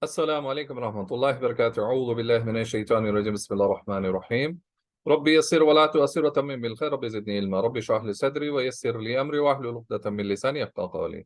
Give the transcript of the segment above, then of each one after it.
السلام عليكم ورحمة الله وبركاته. أعوذ بالله من الشيطان الرجيم. بسم الله الرحمن الرحيم. ربي يسر ولا تؤسر وتمم بالخير. ربي زدني علما. ربي اشرح لي صدري ويسر لي أمري واحلل عقدة من لساني يفقهوا قولي.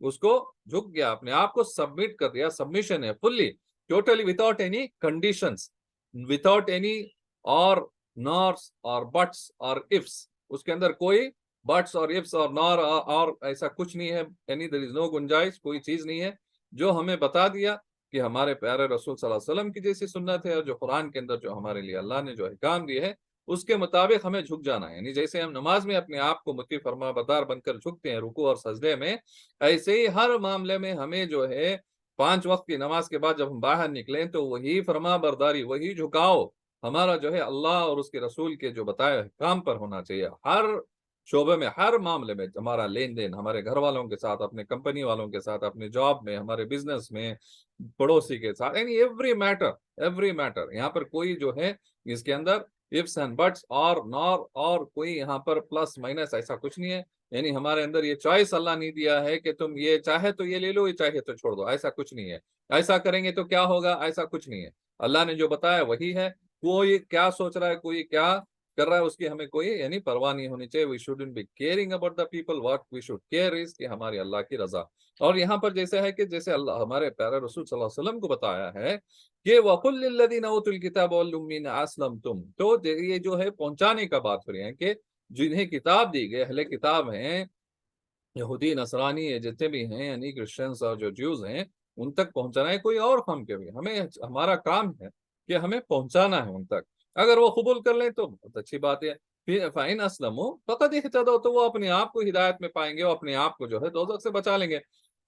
اس کو جھک گیا، اپنے آپ کو سبمٹ کر دیا، سبمیشن ہے fully totally without any conditions, without any اور نارس اور بٹس اور ifs، اس کے اندر کوئی بٹس اور ifs اور نار اور ایسا کچھ نہیں ہے، یعنی there is no گنجائش، کوئی چیز نہیں ہے، جو ہمیں بتا دیا کہ ہمارے پیارے رسول صلی اللہ علیہ وسلم کی جیسی سنت ہے، اور جو قرآن کے اندر جو ہمارے لیے اللہ نے جو احکام دیے ہے اس کے مطابق ہمیں جھک جانا ہے۔ یعنی جیسے ہم نماز میں اپنے آپ کو مطیع فرما بردار بن کر جھکتے ہیں رکوع اور سجدے میں، ایسے ہی ہر معاملے میں ہمیں جو ہے 5 وقت کی نماز کے بعد جب ہم باہر نکلیں تو وہی فرما برداری، وہی جھکاؤ ہمارا جو ہے اللہ اور اس کے رسول کے جو بتائے احکام پر ہونا چاہیے، ہر شعبے میں، ہر معاملے میں، ہمارا لین دین ہمارے گھر والوں کے ساتھ، اپنے کمپنی والوں کے ساتھ، اپنے جاب میں، ہمارے بزنس میں، پڑوسی کے ساتھ، یعنی ایوری میٹر یہاں پر کوئی جو ہے اس کے اندر ifs and buts اور نار اور کوئی یہاں پر پلس مائنس ایسا کچھ نہیں ہے، یعنی ہمارے اندر یہ چوائس اللہ نہیں دیا ہے کہ تم یہ چاہے تو یہ لے لو، یہ چاہے تو چھوڑ دو، ایسا کچھ نہیں ہے، ایسا کریں گے تو کیا ہوگا، ایسا کچھ نہیں ہے، اللہ نے جو بتایا وہی ہے، کوئی کیا سوچ رہا ہے، کوئی کیا کر رہا ہے، اس کی ہمیں کوئی یعنی پرواہ نہیں ہونی چاہیے۔ We shouldn't be caring about the people, what we should care is کہ ہماری اللہ کی رضا۔ اور یہاں پر جیسے ہے کہ جیسے اللہ ہمارے پیارے رسول صلی اللہ علیہ وسلم کو بتایا ہے کہ وَقُلْ لِلَّذِينَ أُوتُوا الْكِتَابَ وَالْأُمِّينَ أَسْلَمْتُمْ، تو یہ جو ہے پہنچانے کا بات ہو رہی ہے کہ جنہیں کتاب دی گئی، اہل کتاب ہیں، یہودی نصرانی یہ جتنے بھی ہیں، یعنی کرسچنس اور جو جیوز ہیں، ان تک پہنچانا ہے، کوئی اور کام کے بھی ہمیں، ہمارا کام ہے کہ ہمیں پہنچانا ہے ان تک، اگر وہ قبول کر لیں تو بہت اچھی بات ہے، پھر فَإِنْ أَسْلَمُوا فَقَدْ اهْتَدَوْا، تو وہ اپنے آپ کو ہدایت میں پائیں گے، وہ اپنے آپ کو جو ہے دوزخ سے بچا لیں گے۔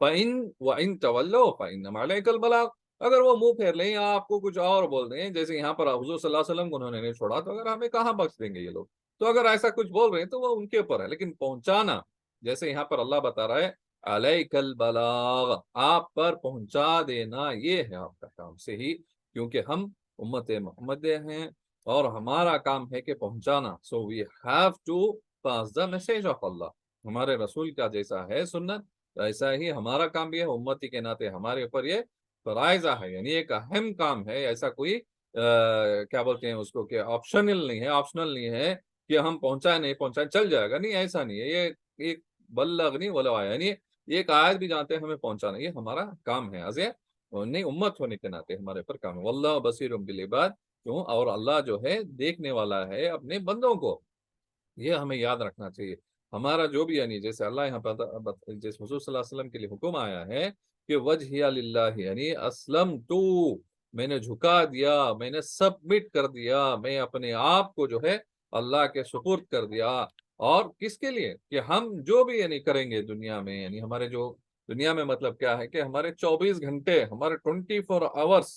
وَإِنْ تَوَلَّوْا فَإِنَّمَا عَلَيْكَ الْبَلَاغُ، اگر وہ منہ پھیر لیں یا آپ کو کچھ اور بول دیں، جیسے یہاں پر حضور صلی اللہ علیہ وسلم کو انہوں نے نہیں چھوڑا، تو اگر ہمیں کہاں بخش دیں گے یہ لوگ، تو اگر ایسا کچھ بول رہے ہیں تو وہ ان کے اوپر ہے، لیکن پہنچانا، جیسے یہاں پر اللہ بتا رہا ہے علیک البلاغ، آپ پر پہنچا دینا، یہ ہے آپ کا کام سے ہی، کیونکہ ہم امت محمد ہیں اور ہمارا کام ہے کہ پہنچانا، so we have to pass the message of اللہ، ہمارے رسول کا جیسا ہے سنت ایسا ہی ہمارا کام بھی ہے، امتی کے ناطے ہمارے اوپر یہ فرائض ہے، یعنی ایک اہم کام ہے، ایسا کوئی کیا بولتے ہیں اس کو کہ آپشنل نہیں ہے کہ ہم پہنچائے نہیں پہنچائے چل جائے گا، نہیں ایسا نہیں ہے، یہ ایک بلغ نہیں ولو آیا، یعنی ایک آیت بھی جانتے ہیں ہمیں پہنچانا، یہ ہمارا کام ہے، نہیں امت ہونے کے ناطے ہمارے پر کام ہے، واللہ بصیر بالعباد، کیوں، اور اللہ جو ہے دیکھنے والا ہے اپنے بندوں کو، یہ ہمیں یاد رکھنا چاہیے، ہمارا جو بھی یعنی جیسے اللہ یہاں پر جیسے حضور صلی اللہ علیہ وسلم کے لیے حکم آیا ہے کہ وجہ للہ، یعنی اسلم تو، میں نے جھکا دیا، میں نے سبمٹ کر دیا، میں اپنے آپ کو جو ہے اللہ کے سپرد کر دیا، اور کس کے لیے کہ ہم جو بھی یعنی کریں گے دنیا میں، یعنی ہمارے جو دنیا میں مطلب کیا ہے کہ ہمارے 24 گھنٹے، ہمارے 24 آورس،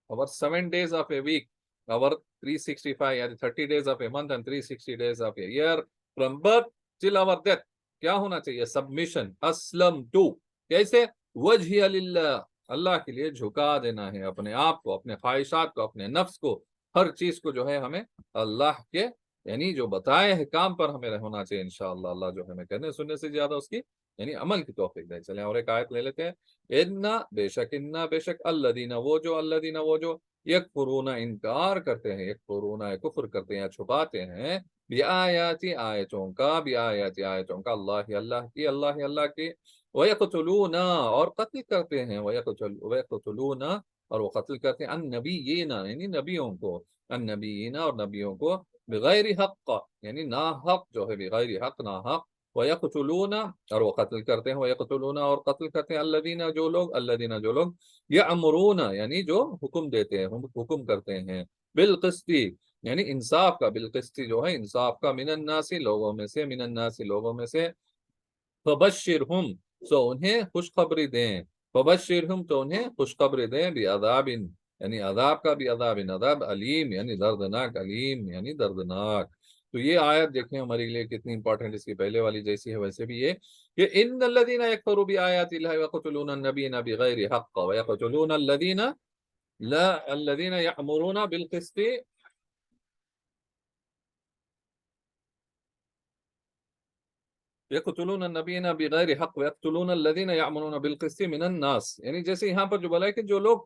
اور 7 days of a week، اور 365 یعنی 30 days of a month and 360 days of a year from birth till our death، کیا ہونا چاہیے، سبمیشن، اسلم تو، کیسے، وجہ للہ، اللہ کے لیے جھکا دینا ہے اپنے آپ کو، اپنے خواہشات کو، اپنے نفس کو، ہر چیز کو جو ہے ہمیں اللہ کے یعنی جو بتائے ہیں کام پر ہمیں ہونا چاہیے، انشاءاللہ اللہ جو ہمیں کہنے سننے سے زیادہ اس کی یعنی عمل کی توفیق دے۔ چلیں اور ایک آیت لے لیتے ہیں، بے شک الذین، وہ جو یکفرون، انکار کرتے ہیں، یکفرون کفر کرتے ہیں یا چھپاتے ہیں، بیااتی، آیتوں کا، بیااتی، آیتوں کا، اللہ کی، ویقتلون، اور قتل کرتے ہیں، ویقتلون، اور وہ قتل کرتے ہیں، النبیین، یعنی نبیوں کو، النبیین، اور نبیوں کو، بغیر حق، یعنی نا حق جو ہے، بغیر حق، نا حق، ویقتلون، اور وہ قتل کرتے ہیں، ویقتلون، اور قتل کرتے ہیں، الذین، جو لوگ یأمرون، یعنی جو حکم دیتے ہیں، حکم کرتے ہیں، بالقسط، یعنی انصاف کا، بالقسط جو ہے انصاف کا، من الناس، لوگوں میں سے، فبشرہم، سو انہیں خوشخبری دیں، فبشرہم، تو انہیں خوشخبری دیں، بعذاب، یعنی عذاب کا، بعذاب، عذاب علیم، یعنی دردناک، علیم یعنی دردناک۔ تو یہ آیت دیکھیں ہمارے لیے کتنی امپورٹنٹ، اس کی پہلے والی جیسی ہے ویسے بھی یہ کہ ان الذین یکفروا بآیات اللہ ویقتلون النبیین بغیر حق ویقتلون الذین یأمرون بالقسط، یقتلون النبیین بغیر حق ویقتلون الذین یأمرون بالقسط من الناس، یعنی جیسے یہاں پر جو بولا ہے کہ جو لوگ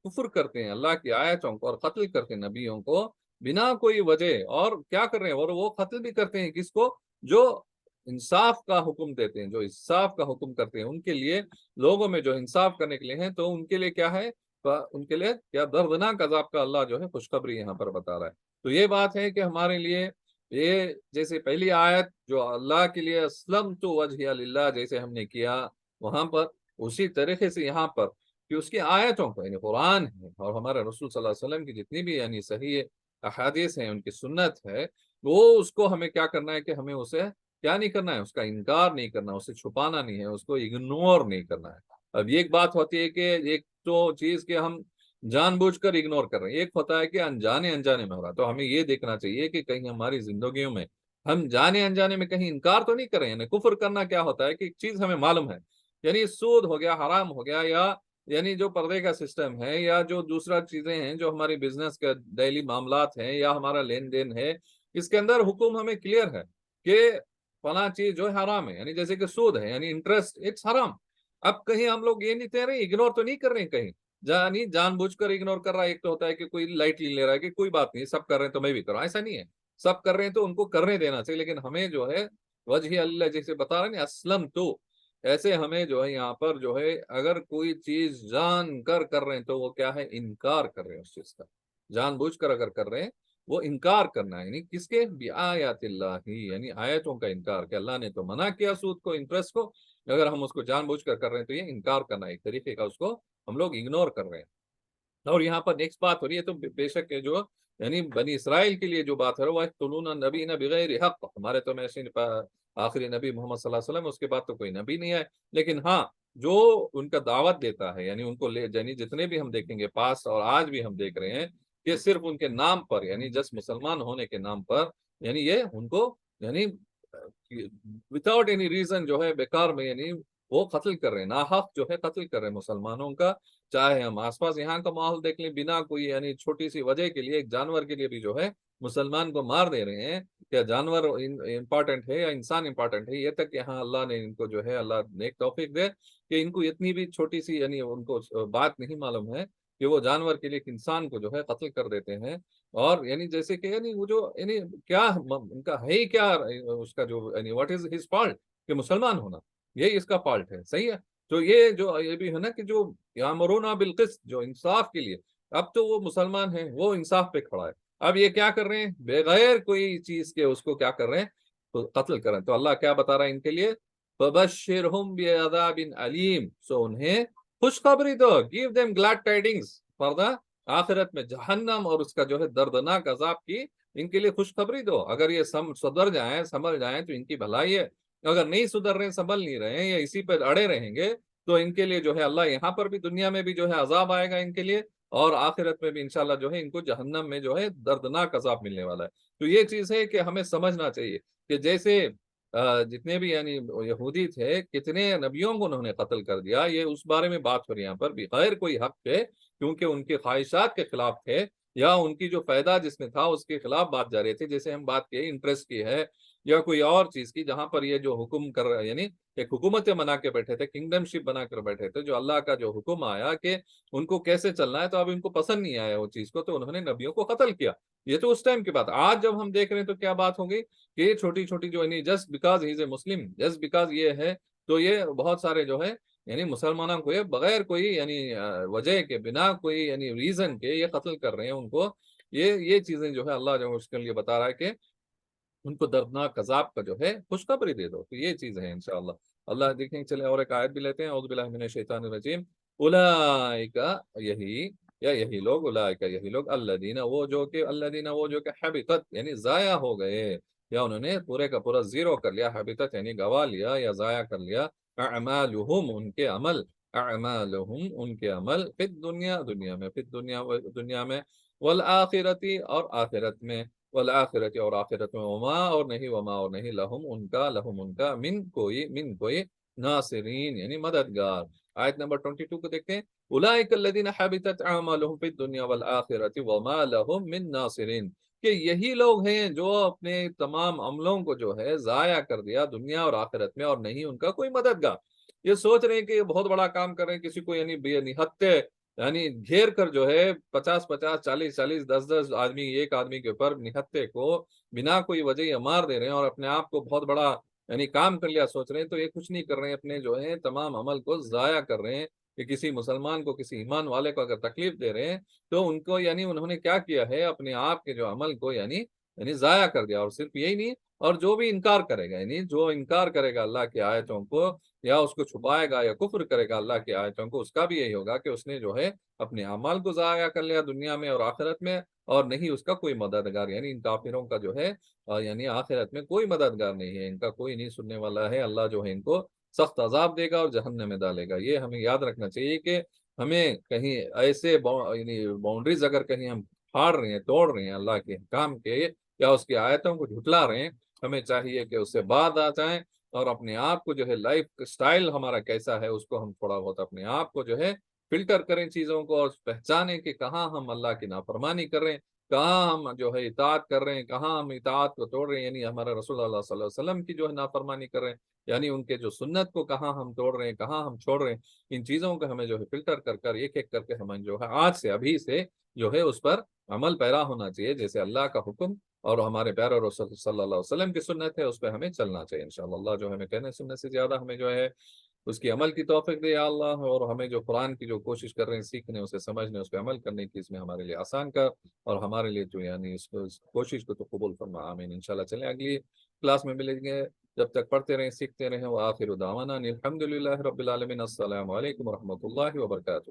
کفر کرتے ہیں اللہ کی آیتوں کو اور قتل کرتے ہیں نبیوں کو بنا کوئی وجہ، اور کیا کر رہے ہیں، اور وہ قتل بھی کرتے ہیں کس کو، جو انصاف کا حکم دیتے ہیں، جو انصاف کا حکم کرتے ہیں، ان کے لیے، لوگوں میں جو انصاف کرنے کے لیے ہیں، تو ان کے لیے کیا ہے، ان کے لیے کیا دردناک عذاب کا اللہ جو ہے خوشخبری یہاں پر بتا رہا ہے۔ تو یہ بات ہے کہ ہمارے لیے یہ، جیسے پہلی آیت جو اللہ کے لیے اسلمت وجہی للہ جیسے ہم نے کیا وہاں پر، اسی طریقے سے یہاں پر کہ اس کی آیتوں کو، یعنی قرآن ہے اور ہمارے رسول صلی اللہ علیہ وسلم کی جتنی بھی یعنی صحیح احادیث ہیں، ان کی سنت ہے، وہ اس کو ہمیں کیا کرنا ہے کہ ہمیں اسے کیا نہیں کرنا ہے، اس کا انکار نہیں کرنا، اسے چھپانا نہیں ہے، اس کو اگنور نہیں کرنا ہے۔ اب یہ ایک بات ہوتی ہے کہ ایک تو چیز کہ ہم جان بوجھ کر اگنور کر رہے ہیں، ایک ہوتا ہے کہ انجانے انجانے میں ہو رہا ہے۔ تو ہمیں یہ دیکھنا چاہیے کہ کہیں ہماری زندگیوں میں ہم جانے انجانے میں کہیں انکار تو نہیں کر رہے ہیں۔ یعنی کفر کرنا کیا ہوتا ہے کہ ایک چیز ہمیں معلوم ہے، یعنی سود ہو گیا، حرام ہو گیا، یا یعنی جو پردے کا سسٹم ہے، یا جو دوسرا چیزیں ہیں جو ہماری بزنس کے ڈیلی معاملات ہیں یا ہمارا لین دین ہے، اس کے اندر حکم ہمیں کلیئر ہے کہ فلاں چیز جو ہے حرام ہے، یعنی جیسے کہ سود ہے، یعنی انٹرسٹ اٹس حرام۔ اب کہیں ہم لوگ یہ نہیں کہہ رہے، اگنور تو نہیں کر رہے ہیں کہیں، یعنی جان بوجھ کر اگنور کر رہا ہے۔ ایک تو ہوتا ہے کہ کوئی لائٹلی لے رہا ہے کہ کوئی بات نہیں، سب کر رہے ہیں تو میں بھی کر رہا ہوں، ایسا نہیں ہے۔ سب کر رہے ہیں تو ان کو کرنے دینا چاہیے، لیکن ہمیں جو ہے وجہ اللہ جیسے بتا رہے ہیں نا، اسلم تو، ایسے ہمیں جو ہے یہاں پر جو ہے اگر کوئی چیز جان کر رہے ہیں تو وہ کیا ہے، انکار کر رہے ہیں اس چیز کا، جان بوجھ کر اگر کر رہے ہیں وہ انکار کرنا ہے، یعنی کس کے، بآیات اللہ، یعنی آیتوں کا انکار، کہ اللہ نے تو منع کیا سود کو، انٹرسٹ کو، اگر ہم اس کو جان بوجھ کر رہے ہیں تو یہ انکار کرنا ہے، ایک طریقے کا اس کو ہم لوگ اگنور کر رہے ہیں۔ اور یہاں پر نیکسٹ بات ہو رہی ہے، تو بے شک جو یعنی بنی اسرائیل کے لیے جو بات ہے وہ یقتلون النبیین بغیر حق، ہمارے تو میں آخری نبی محمد صلی اللہ علیہ وسلم، اس کے بعد تو کوئی نبی نہیں ہے، لیکن ہاں جو ان کا دعوت دیتا ہے، یعنی ان کو لے، یعنی جتنے بھی ہم دیکھیں گے پاس اور آج بھی ہم دیکھ رہے ہیں کہ صرف ان کے نام پر، یعنی جس مسلمان ہونے کے نام پر، یعنی یہ ان کو یعنی وداؤٹ اینی ریزن جو ہے بیکار میں یعنی وہ قتل کر رہے ہیں، ناحق جو ہے قتل کر رہے ہیں مسلمانوں کا۔ چاہے ہم آس پاس یہاں کا ماحول دیکھ لیں، بنا کوئی یعنی چھوٹی سی وجہ کے لیے ایک جانور کے لیے بھی جو ہے مسلمان کو مار دے رہے ہیں۔ کیا جانور امپورٹنٹ ہے یا انسان امپورٹنٹ ہے؟ یہ تک یہاں اللہ نے ان کو جو ہے، اللہ نیک توفیق دے کہ ان کو اتنی بھی چھوٹی سی یعنی ان کو بات نہیں معلوم ہے کہ وہ جانور کے لیے ایک انسان کو جو ہے قتل کر دیتے ہیں۔ اور یعنی جیسے کہ یعنی وہ جو یعنی کیا ان کا ہے ہی کیا، اس کا جو یعنی واٹ از ہز فالٹ، کہ مسلمان ہونا یہی اس کا فالٹ ہے، صحیح ہے؟ تو یہ جو یہ بھی ہے نا کہ جو یامرون بالقسط، جو انصاف کے لیے، اب تو وہ مسلمان ہیں، وہ انصاف پہ کھڑا ہے، اب یہ کیا کر رہے ہیں، بغیر کوئی چیز کے اس کو کیا کر رہے ہیں، تو قتل کر رہے ہیں۔ تو اللہ کیا بتا رہا ہے ان کے لیے، فَبَشِّرْهُمْ بِعَذَابٍ عَلِيمٍ، سو انہیں خوشخبری دو، give them glad tidings for the آخرت میں جہنم اور اس کا جو ہے دردناک عذاب کی ان کے لیے خوشخبری دو۔ اگر یہ صدر جائیں، سنبھل جائیں تو ان کی بھلائی ہے، اگر نہیں سدھر رہے، سنبھل نہیں رہے یا اسی پہ اڑے رہیں گے تو ان کے لیے جو ہے اللہ یہاں پر بھی دنیا میں بھی جو ہے عذاب آئے گا ان کے لیے، اور آخرت میں بھی انشاءاللہ جو ہے ان کو جہنم میں جو ہے دردناک عذاب ملنے والا ہے۔ تو یہ چیز ہے کہ ہمیں سمجھنا چاہیے کہ جیسے جتنے بھی یعنی یہودی تھے، کتنے نبیوں کو انہوں نے قتل کر دیا، یہ اس بارے میں بات ہو رہی ہے یہاں پر، بغیر کوئی حق تھے، کیونکہ ان کے خواہشات کے خلاف تھے یا ان کی جو فائدہ جس میں تھا اس کے خلاف بات جا رہی تھی، جیسے ہم بات کی انٹرسٹ کی ہے یا کوئی اور چیز کی، جہاں پر یہ جو حکم کر رہا ہے، یعنی ایک حکومتیں بنا کے بیٹھے تھے، کنگڈم شپ بنا کر بیٹھے تھے، جو اللہ کا جو حکم آیا کہ ان کو کیسے چلنا ہے، تو اب ان کو پسند نہیں آیا وہ چیز کو، تو انہوں نے نبیوں کو قتل کیا۔ یہ تو اس ٹائم کی بات، آج جب ہم دیکھ رہے ہیں تو کیا بات ہوگی کہ یہ چھوٹی چھوٹی جو یعنی just because he is a Muslim, just because یہ ہے، تو یہ بہت سارے جو ہے یعنی مسلمانوں کو یہ بغیر کوئی یعنی وجہ کے، بنا کوئی یعنی ریزن کے یہ قتل کر رہے ہیں ان کو۔ یہ چیزیں جو ہے اللہ جو اس کے لیے بتا رہا ہے کہ ان کو دردناک عذاب کا جو ہے خوشخبری دے دو، تو یہ چیزیں ہیں انشاءاللہ۔ اللہ دیکھیں، چلے اور ایک آیت بھی لیتے ہیں، اعوذ باللہ من الشیطان الرجیم، اولئک، یہی یا یہی لوگ، اولئک یہی لوگ، الذین وہ جو کہ، الذین وہ جو کہ حبطت یعنی ضائع ہو گئے، یا انہوں نے پورے کا پورا زیرو کر لیا، حبطت یعنی گوا لیا یا ضائع کر لیا، اعمالہم ان کے عمل، اعمالہم ان کے عمل، فی الدنیا دنیا میں، فی الدنیا دنیا میں، والآخرتی اور آخرت میں، والآخرت اور آخرت میں، وما اور نہیں لہم ان کا من کوئی ناصرین یعنی مددگار۔ آیت نمبر 22 کو دیکھتے ہیں، اولئک الذین حبطت اعمالهم فی الدنیا والآخرت وما لہم من ناصرین، کہ یہی لوگ ہیں جو اپنے تمام عملوں کو جو ہے ضائع کر دیا دنیا اور آخرت میں، اور نہیں ان کا کوئی مددگار۔ یہ سوچ رہے ہیں کہ یہ بہت بڑا کام کر رہے ہیں، کسی کو یعنی بے نہتے یعنی گھیر کر جو ہے 50 40 10 آدمی ایک آدمی کے اوپر نہتے کو بنا کوئی وجہ یہ مار دے رہے ہیں، اور اپنے آپ کو بہت بڑا یعنی کام کر لیا سوچ رہے ہیں، تو یہ کچھ نہیں کر رہے ہیں، اپنے جو ہے تمام عمل کو ضائع کر رہے ہیں کہ کسی مسلمان کو، کسی ایمان والے کو اگر تکلیف دے رہے ہیں تو ان کو یعنی انہوں نے کیا کیا ہے، اپنے آپ کے جو عمل کو یعنی ضائع کر دیا۔ اور صرف یہی نہیں، اور جو بھی انکار کرے گا، یعنی جو انکار کرے گا اللہ کی آیتوں کو، یا اس کو چھپائے گا یا کفر کرے گا اللہ کی آیتوں کو، اس کا بھی یہی ہوگا کہ اس نے جو ہے اپنے اعمال کو ضائع کر لیا دنیا میں اور آخرت میں، اور نہیں اس کا کوئی مددگار، یعنی ان کافروں کا جو ہے یعنی آخرت میں کوئی مددگار نہیں ہے، ان کا کوئی نہیں سننے والا ہے، اللہ جو ہے ان کو سخت عذاب دے گا اور جہنم میں ڈالے گا۔ یہ ہمیں یاد رکھنا چاہیے کہ ہمیں کہیں ایسے یعنی باؤنڈریز اگر کہیں ہم پھاڑ رہے ہیں، توڑ رہے ہیں اللہ کے حکام کے یا اس کی آیتوں کو جھٹلا رہے ہیں، ہمیں چاہیے کہ اس سے بعد آ جائیں اور اپنے آپ کو جو ہے لائف سٹائل ہمارا کیسا ہے اس کو ہم تھوڑا بہت اپنے آپ کو جو ہے فلٹر کریں چیزوں کو، اور پہچانیں کہ کہاں ہم اللہ کی نافرمانی کر رہے ہیں، کہاں ہم جو ہے اطاعت کر رہے ہیں، کہاں ہم اطاعت کو توڑ رہے ہیں، یعنی ہمارے رسول اللہ صلی اللہ علیہ وسلم کی جو ہے نافرمانی کر رہے ہیں، یعنی ان کے جو سنت کو کہاں ہم توڑ رہے ہیں، کہاں ہم چھوڑ رہے ہیں۔ ان چیزوں کو ہمیں جو ہے فلٹر کر کر ایک ایک کر کے ہمیں جو ہے آج سے، ابھی سے جو ہے اس پر عمل پیرا ہونا چاہیے، جیسے اللہ کا حکم اور ہمارے پیارے رسول صلی اللہ علیہ وسلم کی سنت ہے اس پہ ہمیں چلنا چاہیے انشاءاللہ۔ اللہ جو ہمیں کہنے سننے سے زیادہ ہمیں جو ہے اس کی عمل کی توفیق دے یا اللہ، اور ہمیں جو قرآن کی جو کوشش کر رہے ہیں سیکھنے، اسے سمجھنے، اس پہ عمل کرنے کی، اس میں ہمارے لیے آسان کر، اور ہمارے لیے جو یعنی اس کوشش کو تو قبول فرما، آمین۔ انشاءاللہ چلیں اگلی کلاس میں ملیں گے، جب تک پڑھتے رہیں، سیکھتے رہیں، وآخر دعوانا الحمد للہ رب العالمین۔ السلام علیکم ورحمۃ اللہ وبرکاتہ۔